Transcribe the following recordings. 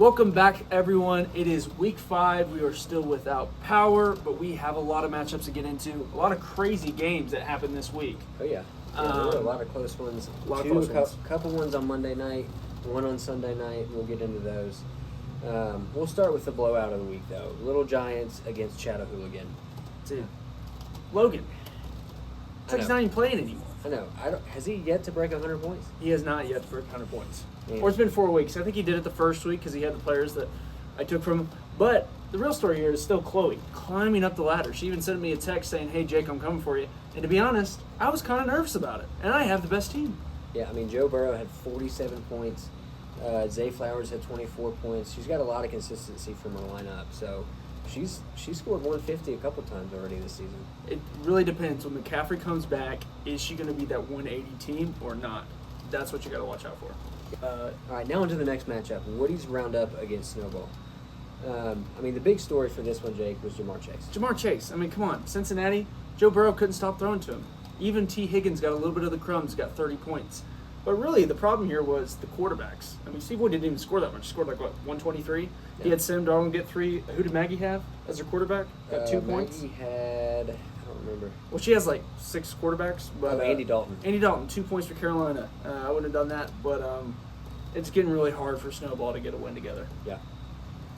Welcome back, everyone. It is week 5. We are still without power, but we have a lot of matchups to get into. A lot of crazy games that happened this week. Oh, yeah. There were a lot of close ones. Couple ones on Monday night, one on Sunday night. We'll get into those. We'll start with the blowout of the week, though. Little Giants against Chattahoochee. Dude, Logan. It's like he's not even playing anymore. I know. Has he yet to break 100 points? He has not yet break 100 points. Man. Or it's been 4 weeks. I think he did it the first week because he had the players that I took from him. But the real story here is still Chloe climbing up the ladder. She even sent me a text saying, "Hey, Jake, I'm coming for you." And to be honest, I was kind of nervous about it. And I have the best team. Yeah, I mean, Joe Burrow had 47 points. Zay Flowers had 24 points. She's got a lot of consistency from her lineup. So she's scored 150 a couple times already this season. It really depends. When McCaffrey comes back, is she going to be that 180 team or not? That's what you got to watch out for. All right, now into the next matchup. Woody's Roundup against Snowball. I mean, the big story for this one, Jake, was Jamar Chase. Jamar Chase. I mean, come on. Cincinnati, Joe Burrow couldn't stop throwing to him. Even T. Higgins got a little bit of the crumbs, got 30 points. But really, the problem here was the quarterbacks. I mean, Steve Wood didn't even score that much. He scored like, 123? Yeah. He had Sam Darnold get 3. Who did Maggie have as her quarterback? Got 2 points? Maggie had, I don't remember. Well, she has like 6 quarterbacks. But, Andy Dalton. Andy Dalton, 2 points for Carolina. I wouldn't have done that, but it's getting really hard for Snowball to get a win together. Yeah.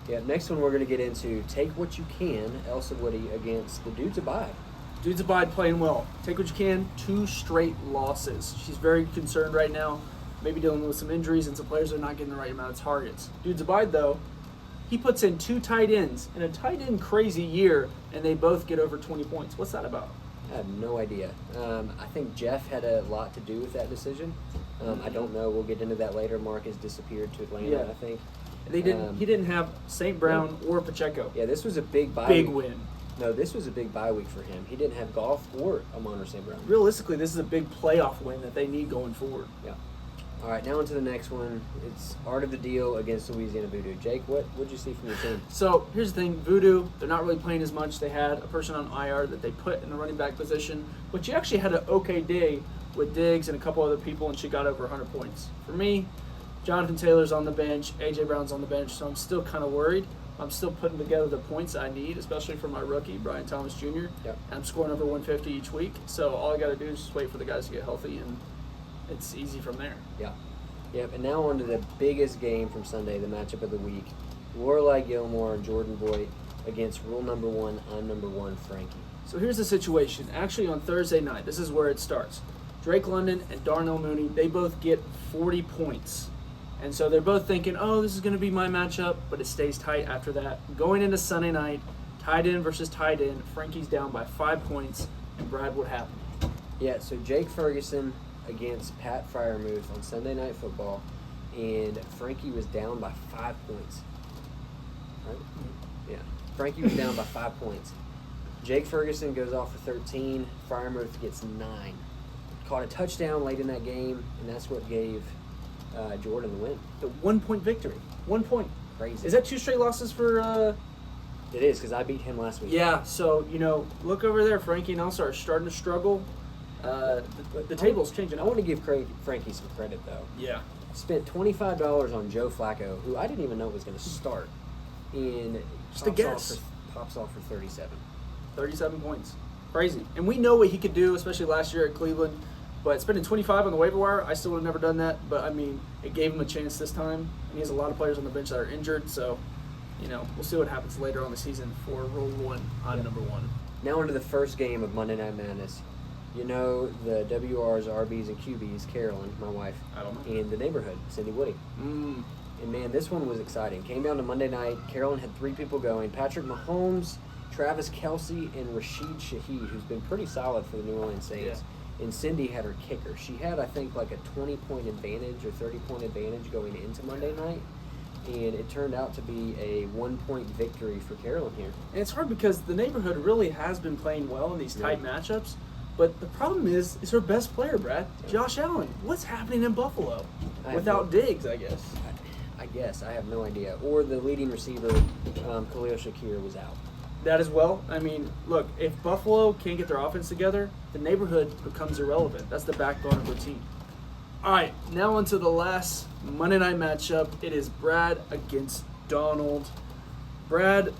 Yeah, next one we're going to get into Take What You Can, Elsa Woody against the Dudes Abide. Dudes Abide playing well. Take what you can. 2 straight losses. She's very concerned right now. Maybe dealing with some injuries and some players that are not getting the right amount of targets. Dudes Abide, though, he puts in 2 tight ends in a tight end crazy year, and they both get over 20 points. What's that about? I have no idea. I think Jeff had a lot to do with that decision. I don't know. We'll get into that later. Mark has disappeared to Atlanta, I think. They didn't. He didn't have St. Brown or Pacheco. Yeah, this was a big bye Big week. win. No, this was a big bye week for him. He didn't have Goff or Amon-Ra St. Brown. Realistically, this is a big playoff win that they need going forward. Yeah. All right, now into the next one. It's Art of the Deal against Louisiana Voodoo. Jake, what did you see from your team? So here's the thing. Voodoo, they're not really playing as much. They had a person on IR that they put in the running back position, but she actually had an okay day with Diggs and a couple other people, and she got over 100 points. For me, Jonathan Taylor's on the bench, A.J. Brown's on the bench, so I'm still kind of worried. I'm still putting together the points I need, especially for my rookie, Brian Thomas Jr. Yep. And I'm scoring over 150 each week, so all I got to do is just wait for the guys to get healthy, and it's easy from there. Yeah. Yep, and now on to the biggest game from Sunday, the matchup of the week. Lorelai Gilmore and Jordan Boyd against rule number 1, I'm number 1, Frankie. So here's the situation. Actually, on Thursday night, this is where it starts. Drake London and Darnell Mooney, they both get 40 points. And so they're both thinking, oh, this is going to be my matchup, but it stays tight after that. Going into Sunday night, tight end versus tight end, Frankie's down by 5 points, and Brad, what happened? Yeah, so Jake Ferguson against Pat Fryermuth on Sunday Night Football, and Frankie was down by 5 points. Right? Yeah, Frankie was down by 5 points. Jake Ferguson goes off for 13. Fryermuth gets 9. Caught a touchdown late in that game, and that's what gave Jordan the win. The 1 point victory. 1 point. Crazy. Is that 2 straight losses for... It is, because I beat him last week. Yeah, so, look over there. Frankie and Elsa are starting to struggle. The table's changing. I want to give Frankie some credit, though. Yeah. Spent $25 on Joe Flacco, who I didn't even know was going to start. And just a guess. Pops off for 37. 37 points. Crazy. And we know what he could do, especially last year at Cleveland. But spending 25 on the waiver wire, I still would have never done that. But, I mean, it gave him a chance this time. And he has a lot of players on the bench that are injured. So, we'll see what happens later on the season for Rule 1 on number 1. Now into the first game of Monday Night Madness. You know the WRs, RBs, and QBs, Carolyn, my wife, I don't know. and the neighborhood, Cindy Woody. And, man, this one was exciting. Came down to Monday night. Carolyn had 3 people going. Patrick Mahomes, Travis Kelce, and Rashid Shaheed, who's been pretty solid for the New Orleans Saints. Yeah. And Cindy had her kicker. She had, I think, like a 20-point advantage or 30-point advantage going into Monday night. And it turned out to be a 1-point victory for Carolyn here. And it's hard because the neighborhood really has been playing well in these tight matchups. But the problem is her best player, Brad, Josh Allen. What's happening in Buffalo? Without Diggs, I guess. I guess. I have no idea. Or the leading receiver, Khalil Shakir, was out. That as well. I mean, look, if Buffalo can't get their offense together, the neighborhood becomes irrelevant. That's the backbone of the team. All right, now on to the last Monday night matchup. It is Brad against Donald. Brad,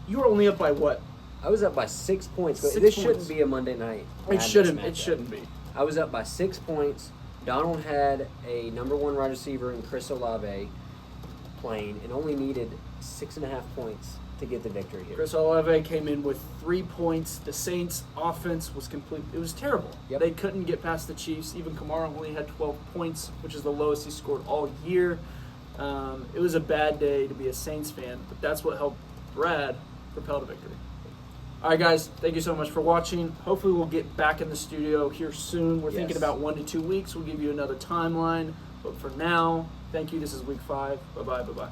you were only up by what? I was up by 6 points. 6 This points. shouldn't be a Monday night. It Madness shouldn't. matchup. It shouldn't be. I was up by 6 points. Donald had a number 1 wide receiver in Chris Olave playing and only needed 6.5 points to get the victory here. Chris Olave came in with 3 points. The Saints' offense was complete. It was terrible. Yep. They couldn't get past the Chiefs. Even Kamara only had 12 points, which is the lowest he scored all year. It was a bad day to be a Saints fan, but that's what helped Brad propel to victory. All right, guys, thank you so much for watching. Hopefully we'll get back in the studio here soon. We're thinking Yes. about 1 to 2 weeks. We'll give you another timeline. But for now, thank you. This is week 5. Bye-bye. Bye-bye.